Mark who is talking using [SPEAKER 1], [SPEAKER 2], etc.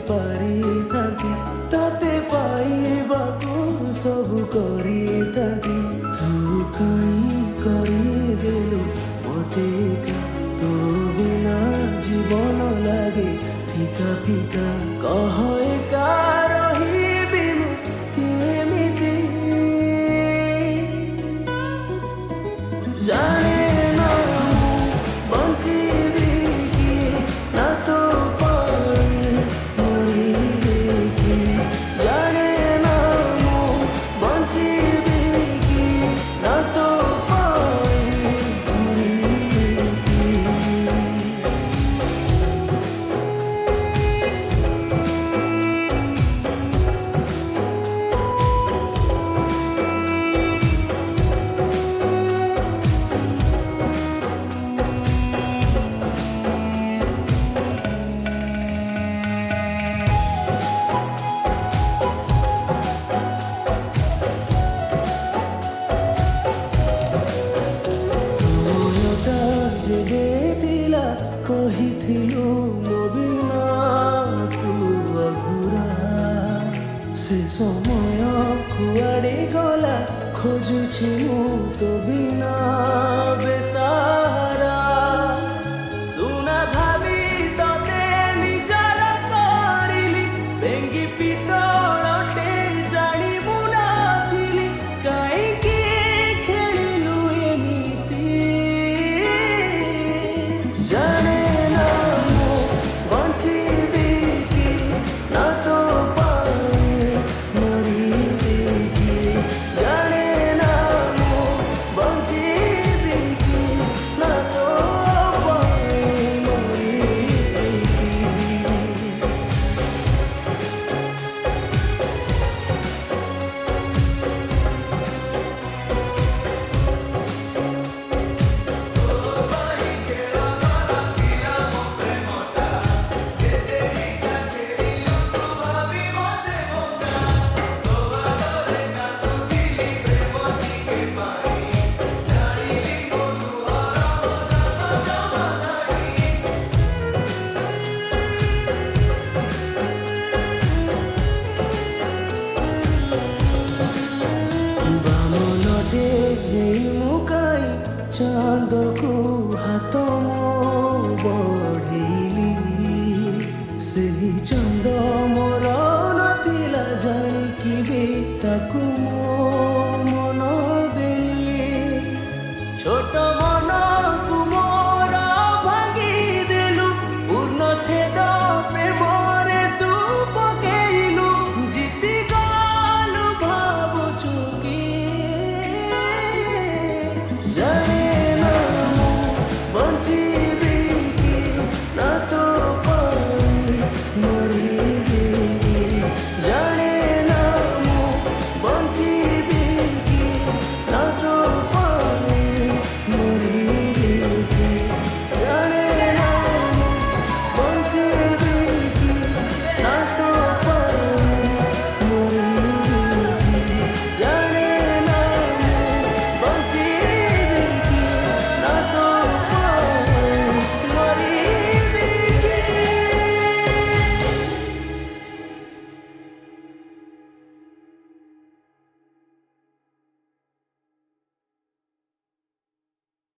[SPEAKER 1] ପାରିଥାନ୍ତି ତତେ ପାଇବାକୁ ସବୁ କରିଥାନ୍ତି ତୁ କାହିଁ କରିଦେଲୁ ମୋତେ ତୋ ବିନା ଜୀବନ ଲାଗେ ଫିକା ଫିକା କହ ଏକା ରହିବି ମୁଁ କେମିତି ଜାଣେ ନା ମୁଁ ବଞ୍ଚିବି କି ନା ତୋ ପାଇଁ ମରିବି କି ଜାଣେ ନା ମୁଁ ବଞ୍ଚିବି କି ନା ତୋ ପାଇଁ ମରିବି କି ସମୟଟା ଯେବେ ଥିଲା କହିଥିଲୁ ମୋ ବିନା ତୁ ଅଧୁରା ସେ ସମୟ କୁଆଡ଼େ ଗଲା ଖୋଜୁଛି ମୁଁ ତୋ ବିନା ବେସାରା ସୁନା ଭାବି ତତେ ନିଜର କରିଲି ଭେଙ୍ଗି ପିତଳଟେ ଜାଣିବୁ ନଥିଲି କାହିଁକି ଖେଳିଲୁ ଏମିତି ଜାଣେ ନା ମୁଁ ବଞ୍ଚିବି କି ନା ତୋ ପାଇଁ ମରିବି କି ଜାଣେ ନା ମୁଁ ବଞ୍ଚିବି କି ନା ତୋ ପାଇଁ ମରିବି କି ବାମନଟେ ହେଇ ମୁଁ କାଇଁ ଚାନ୍ଦକୁ ହାତ